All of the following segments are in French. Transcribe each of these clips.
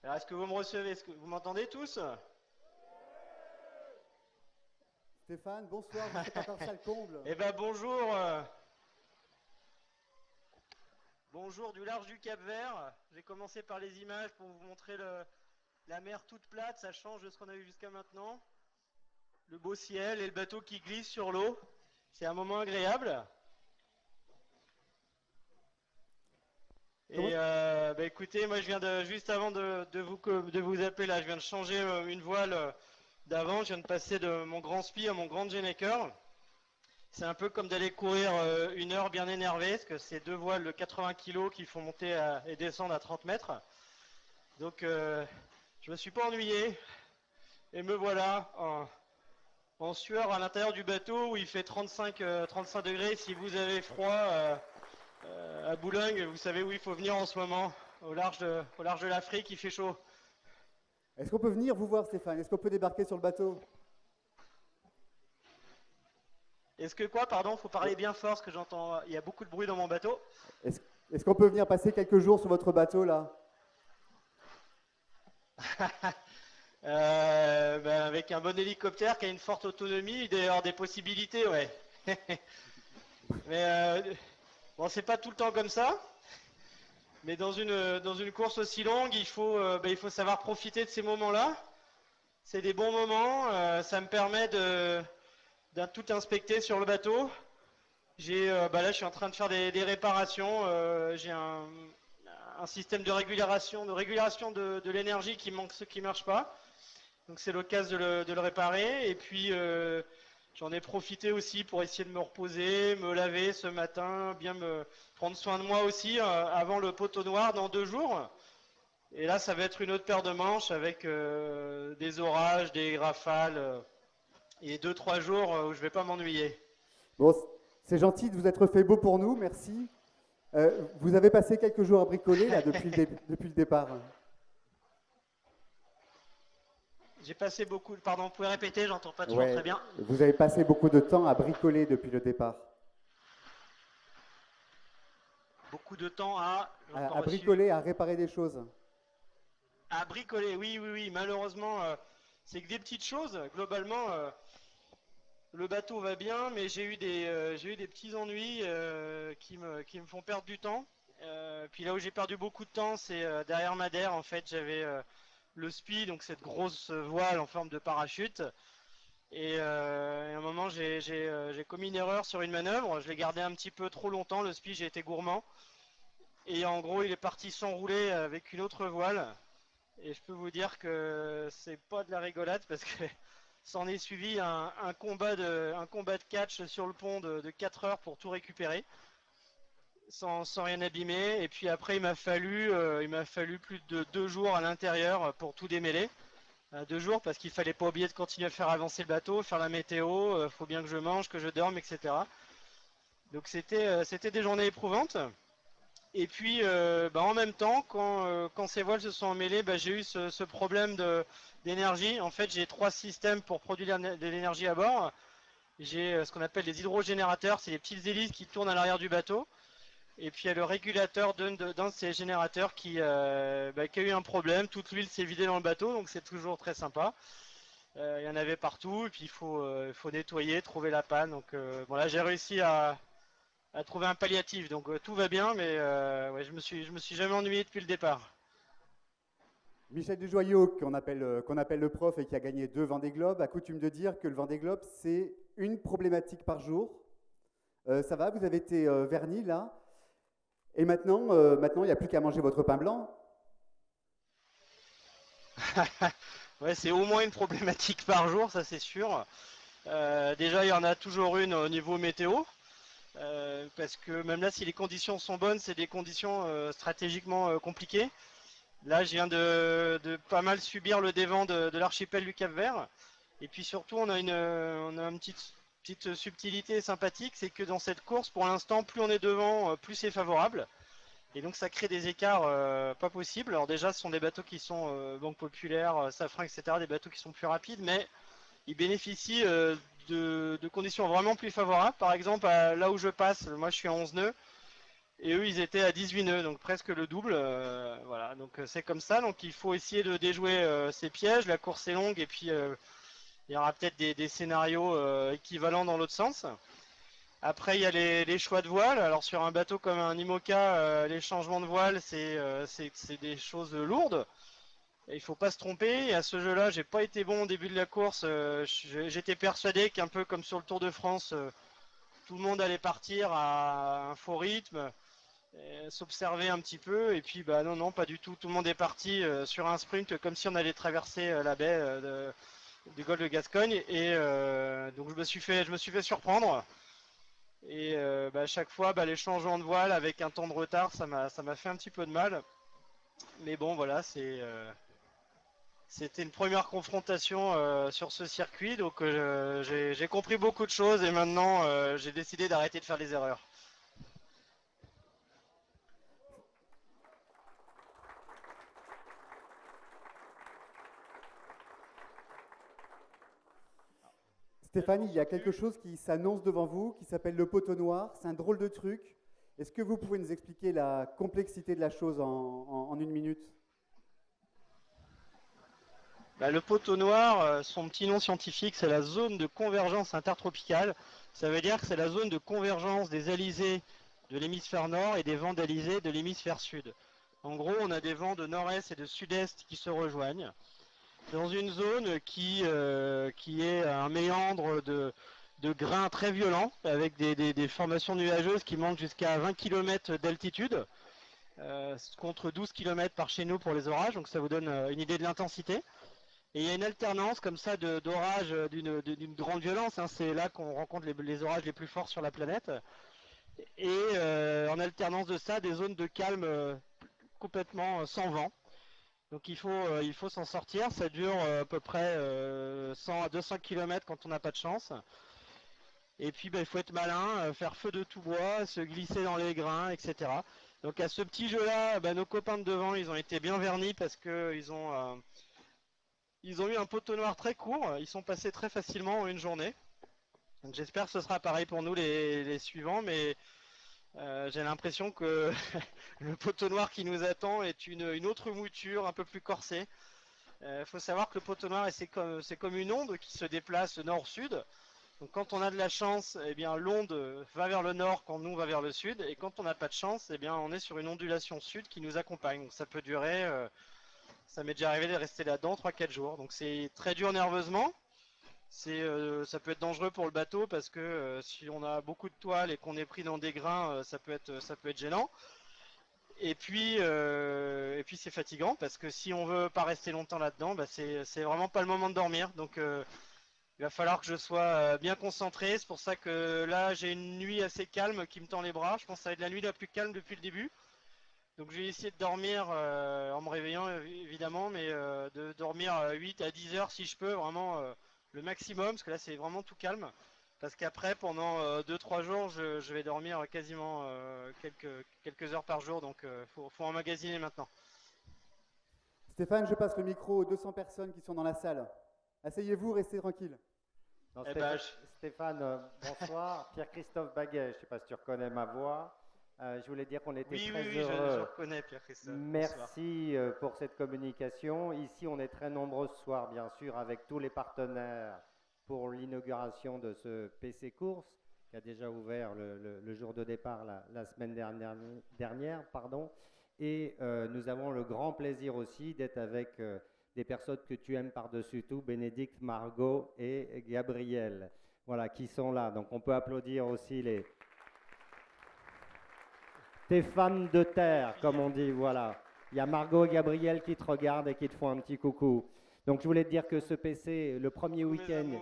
Alors, est-ce que vous me recevez? Est-ce que vous m'entendez tous? Stéphane, bonsoir, vous faites encore ça le comble. Eh ben bonjour, bonjour du large du Cap-Vert. J'ai commencé par les images pour vous montrer la mer toute plate, ça change de ce qu'on a vu jusqu'à maintenant. Le beau ciel et le bateau qui glisse sur l'eau. C'est un moment agréable. Et Comment- bah écoutez, moi je viens juste avant de vous appeler là, je viens de changer une voile d'avant. Je viens de passer de mon grand spi à mon grand Genneker. C'est un peu comme d'aller courir une heure bien énervé, parce que c'est deux voiles de 80 kg qui font monter et descendre à 30 mètres. Donc je me suis pas ennuyé, et me voilà en sueur à l'intérieur du bateau où il fait 35 degrés. Si vous avez froid à Boulogne, vous savez où il faut venir en ce moment, au large de l'Afrique, il fait chaud. Est-ce qu'on peut venir vous voir, Stéphane? Est-ce qu'on peut débarquer sur le bateau? Est-ce que quoi, pardon, faut parler bien fort, parce que j'entends, il y a beaucoup de bruit dans mon bateau. Est-ce est-ce qu'on peut venir passer quelques jours sur votre bateau là? Ben, avec un bon hélicoptère qui a une forte autonomie, il doit y avoir des possibilités, ouais. Mais bon, c'est pas tout le temps comme ça. Mais dans une course aussi longue, il faut savoir profiter de ces moments-là. C'est des bons moments. Ça me permet de tout inspecter sur le bateau. Là, je suis en train de faire des réparations. J'ai un système de régulation de l'énergie qui manque, ce qui marche pas. Donc c'est l'occasion de le réparer. Et puis j'en ai profité aussi pour essayer de me reposer, me laver ce matin, bien me prendre soin de moi aussi avant le poteau noir dans 2 jours. Et là, ça va être une autre paire de manches avec des orages, des rafales et 2, 3 jours où je vais pas m'ennuyer. Bon, c'est gentil de vous être fait beau pour nous, merci. Vous avez passé quelques jours à bricoler là depuis le départ. J'ai passé beaucoup. Pardon, vous pouvez répéter, j'entends pas toujours très Ouais, bien. vous avez passé beaucoup de temps à bricoler depuis le départ. Beaucoup de temps j'en ai pas À reçu. bricoler, à réparer des choses. À bricoler, oui, oui, oui. Malheureusement, c'est que des petites choses. Globalement, le bateau va bien, mais j'ai eu des petits ennuis qui me font perdre du temps. Puis là où j'ai perdu beaucoup de temps, c'est derrière Madère. En fait, j'avais le SPI, donc cette grosse voile en forme de parachute. Et à un moment, j'ai commis une erreur sur une manœuvre. Je l'ai gardé un petit peu trop longtemps. Le SPI, j'ai été gourmand. Et en gros, il est parti s'enrouler avec une autre voile. Et je peux vous dire que c'est pas de la rigolade parce que s'en est suivi un combat de catch sur le pont de 4 heures pour tout récupérer sans rien abîmer. Et puis après, il m'a fallu plus de 2 jours à l'intérieur pour tout démêler. 2 jours parce qu'il fallait pas oublier de continuer à faire avancer le bateau, faire la météo, faut bien que je mange, que je dorme, etc. Donc c'était des journées éprouvantes. Et puis, en même temps, quand ces voiles se sont emmêlées, j'ai eu ce problème d'énergie. En fait, j'ai 3 systèmes pour produire de l'énergie à bord. J'ai ce qu'on appelle des hydrogénérateurs, c'est des petites hélices qui tournent à l'arrière du bateau. Et puis il y a le régulateur d'un de ces générateurs qui a eu un problème. Toute l'huile s'est vidée dans le bateau, donc c'est toujours très sympa. Il y en avait partout, et puis il faut nettoyer, trouver la panne. Donc bon, là j'ai réussi à trouver un palliatif, donc tout va bien, mais ouais, je me suis jamais ennuyé depuis le départ. Michel Desjoyaux, qu'on appelle le prof et qui a gagné 2 Vendée Globe, a coutume de dire que le Vendée Globe, c'est une problématique par jour. Ça va, vous avez été verni là. Et maintenant, il n'y a plus qu'à manger votre pain blanc. Ouais, c'est au moins une problématique par jour, ça c'est sûr. Déjà, il y en a toujours une au niveau météo. Parce que même là, si les conditions sont bonnes, c'est des conditions stratégiquement compliquées. Là, je viens de pas mal subir le dévent de l'archipel du Cap-Vert. Et puis surtout, on a une petite subtilité sympathique, c'est que dans cette course, pour l'instant, plus on est devant, plus c'est favorable. Et donc ça crée des écarts pas possibles. Alors déjà, ce sont des bateaux qui sont Banque Populaire, Safran, etc., des bateaux qui sont plus rapides, mais ils bénéficient de conditions vraiment plus favorables. Par exemple, là où je passe, moi je suis à 11 nœuds, Et eux, ils étaient à 18 nœuds, donc presque le double. Voilà, donc c'est comme ça. Donc il faut essayer de déjouer ces pièges. La course est longue et puis il y aura peut-être des scénarios équivalents dans l'autre sens. Après, il y a les choix de voile. Alors sur un bateau comme un IMOCA, les changements de voile, c'est des choses lourdes. Et il faut pas se tromper. Et à ce jeu-là, j'ai pas été bon au début de la course. J'étais persuadé qu'un peu comme sur le Tour de France, tout le monde allait partir à un faux rythme, s'observer un petit peu. Et puis, bah non, non, pas du tout. Tout le monde est parti sur un sprint comme si on allait traverser la baie du golfe de Gascogne. Et donc je me suis fait surprendre. Et bah, à chaque fois, bah, les changements de voile avec un temps de retard, ça m'a fait un petit peu de mal. Mais bon, voilà, c'était une première confrontation sur ce circuit, donc j'ai compris beaucoup de choses et maintenant j'ai décidé d'arrêter de faire des erreurs. Stéphane, il y a quelque chose qui s'annonce devant vous, qui s'appelle le poteau noir. C'est un drôle de truc. Est-ce que vous pouvez nous expliquer la complexité de la chose en une minute? Bah, le poteau noir, son petit nom scientifique, c'est la zone de convergence intertropicale. Ça veut dire que c'est la zone de convergence des alizés de l'hémisphère nord et des vents d'alizés de l'hémisphère sud. En gros, on a des vents de nord-est et de sud-est qui se rejoignent dans une zone qui est un méandre de grains très violents, avec des formations nuageuses qui montent jusqu'à 20 km d'altitude, contre 12 km par chez nous pour les orages, donc ça vous donne une idée de l'intensité. Et il y a une alternance comme ça d'orages d'une grande violence, hein. C'est là qu'on rencontre les orages les plus forts sur la planète. Et en alternance de ça, des zones de calme complètement sans vent. Donc il faut s'en sortir, ça dure à peu près 100 à 200 km quand on n'a pas de chance. Et puis bah, il faut être malin, faire feu de tout bois, se glisser dans les grains, etc. Donc à ce petit jeu-là, bah, nos copains de devant, ils ont été bien vernis parce qu'ils ils ont eu un poteau noir très court, ils sont passés très facilement en une journée. Donc j'espère que ce sera pareil pour nous les suivants, mais j'ai l'impression que le poteau noir qui nous attend est une autre mouture un peu plus corsée. Faut savoir que le poteau noir, c'est comme une onde qui se déplace nord-sud. Donc quand on a de la chance, eh bien l'onde va vers le nord quand nous on va vers le sud. Et quand on n'a pas de chance, eh bien on est sur une ondulation sud qui nous accompagne. Donc ça peut durer, ça m'est déjà arrivé de rester là-dedans 3-4 jours. Donc c'est très dur nerveusement. Ça peut être dangereux pour le bateau parce que si on a beaucoup de toile et qu'on est pris dans des grains, ça peut être gênant. Et puis c'est fatigant parce que si on veut pas rester longtemps là-dedans, bah c'est vraiment pas le moment de dormir. Donc il va falloir que je sois bien concentré. C'est pour ça que là j'ai une nuit assez calme qui me tend les bras. Je pense que ça va être la nuit la plus calme depuis le début. Donc je vais essayer de dormir en me réveillant évidemment, mais de dormir 8 à 10 heures si je peux, vraiment le maximum, parce que là c'est vraiment tout calme. Parce qu'après, pendant 2-3 jours, je vais dormir quasiment quelques heures par jour, donc faut emmagasiner maintenant. Stéphane, je passe le micro aux 200 personnes qui sont dans la salle. Asseyez-vous, restez tranquille. Non, Eh ben, Stéphane, bonsoir. Pierre-Christophe Baguet, je ne sais pas si tu reconnais ma voix. Je voulais dire qu'on était oui, très oui, oui, je heureux. reconnais Pierre-Christophe. Bonsoir. Merci pour cette communication. Ici, on est très nombreux ce soir, bien sûr, avec tous les partenaires pour l'inauguration de ce PC Course, qui a déjà ouvert le jour de départ la semaine dernière. Pardon. Et nous avons le grand plaisir aussi d'être avec des personnes que tu aimes par-dessus tout, Bénédicte, Margot et Gabriel, voilà, qui sont là. Donc on peut applaudir aussi tes fans de terre, comme on dit, voilà. Il y a Margot et Gabriel qui te regardent et qui te font un petit coucou. Donc je voulais te dire que ce PC, le premier week-end,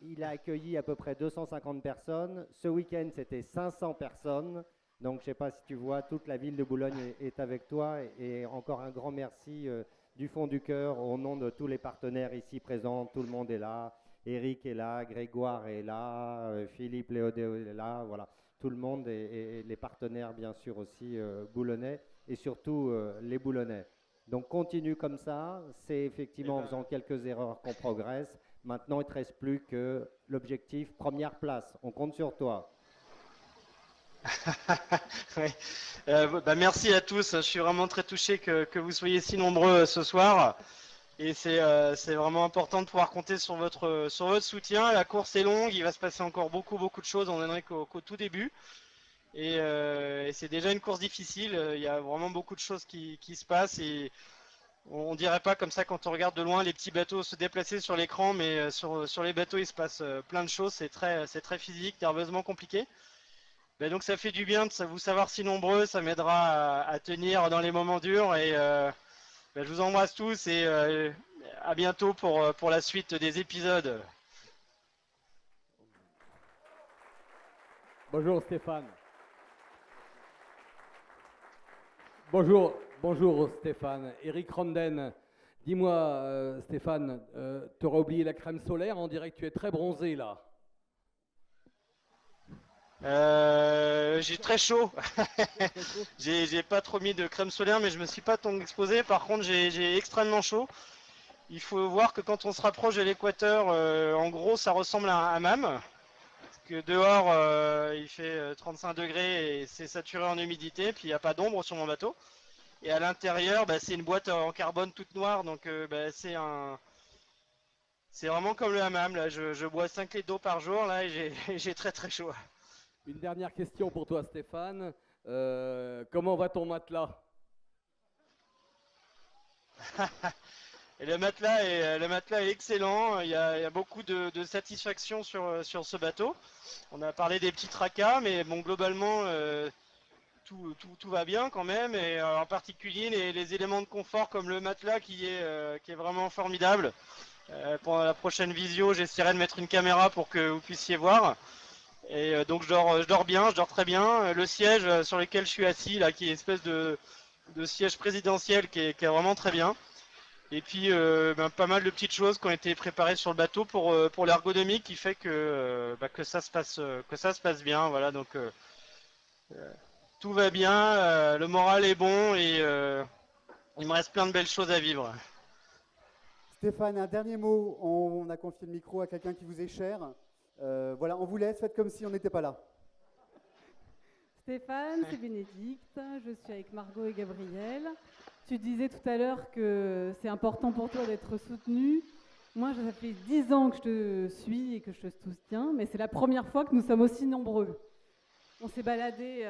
il a accueilli à peu près 250 personnes. Ce week-end, c'était 500 personnes. Donc je ne sais pas si tu vois, toute la ville de Boulogne est avec toi. Et encore un grand merci du fond du cœur au nom de tous les partenaires ici présents. Tout le monde est là. Eric est là, Grégoire est là, Philippe Léodéo est là, voilà. Tout le monde et les partenaires bien sûr aussi boulonnais et surtout les boulonnais. Donc continue comme ça, c'est effectivement en faisant quelques erreurs qu'on progresse. Maintenant il ne te reste plus que l'objectif première place, on compte sur toi. Ouais. Merci à tous. Je suis vraiment très touché que vous soyez si nombreux ce soir. Et c'est vraiment important de pouvoir compter sur votre soutien. La course est longue, il va se passer encore beaucoup de choses. On n'en est qu'au tout début. Et c'est déjà une course difficile. Il y a vraiment beaucoup de choses qui se passent. Et on dirait pas comme ça quand on regarde de loin les petits bateaux se déplacer sur l'écran, mais sur les bateaux il se passe plein de choses. C'est très physique, nerveusement compliqué. Donc ça fait du bien de vous savoir si nombreux. Ça m'aidera à tenir dans les moments durs. Et je vous embrasse tous et à bientôt pour la suite des épisodes. Bonjour Stéphane. Bonjour Stéphane. Eric Randen. Dis-moi Stéphane, tu auras oublié la crème solaire, on dirait que tu es très bronzé là. J'ai très chaud. J'ai pas trop mis de crème solaire, mais je me suis pas tant exposé. Par contre, j'ai extrêmement chaud. Il faut voir que quand on se rapproche de l'équateur, en gros, ça ressemble à un hammam. Parce que dehors, il fait 35 degrés et c'est saturé en humidité. Puis il n'y a pas d'ombre sur mon bateau. Et à l'intérieur, c'est une boîte en carbone toute noire. Donc c'est vraiment comme le hammam. Là, je bois 5 litres d'eau par jour là, et j'ai très chaud. Une dernière question pour toi Stéphane. Comment va ton matelas? Et le matelas est excellent. Il y a beaucoup de satisfaction sur ce bateau. On a parlé des petits tracas, mais bon, globalement, tout va bien quand même. Et en particulier les éléments de confort comme le matelas qui est vraiment formidable. Pour la prochaine visio, j'essaierai de mettre une caméra pour que vous puissiez voir. Et donc je dors bien, je dors très bien. Le siège sur lequel je suis assis, là, qui est une espèce de siège présidentiel qui est vraiment très bien. Et puis pas mal de petites choses qui ont été préparées sur le bateau pour l'ergonomie qui fait que ça se passe bien. Voilà, donc tout va bien, le moral est bon et il me reste plein de belles choses à vivre. Stéphane, un dernier mot. On a confié le micro à quelqu'un qui vous est cher. Voilà, on vous laisse, faites comme si on n'était pas là. Stéphane, c'est Bénédicte, je suis avec Margot et Gabriel. Tu disais tout à l'heure que c'est important pour toi d'être soutenu. Moi, ça fait 10 ans que je te suis et que je te soutiens, mais c'est la première fois que nous sommes aussi nombreux. On s'est baladé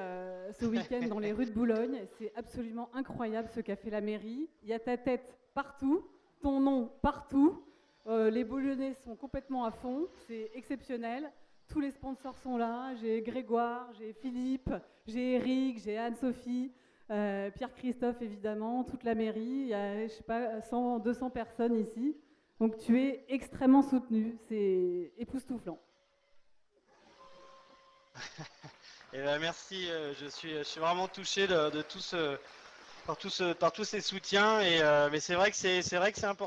ce week-end dans les rues de Boulogne. C'est absolument incroyable ce qu'a fait la mairie. Il y a ta tête partout, ton nom partout. Les Boulonnais sont complètement à fond. C'est exceptionnel. Tous les sponsors sont là. J'ai Grégoire, j'ai Philippe, j'ai Eric, j'ai Anne-Sophie, Pierre-Christophe évidemment, toute la mairie. Il y a, je sais pas, 100, 200 personnes ici. Donc tu es extrêmement soutenu. C'est époustouflant. Et merci, je suis vraiment touché par tous ces soutiens. Mais c'est vrai que c'est important.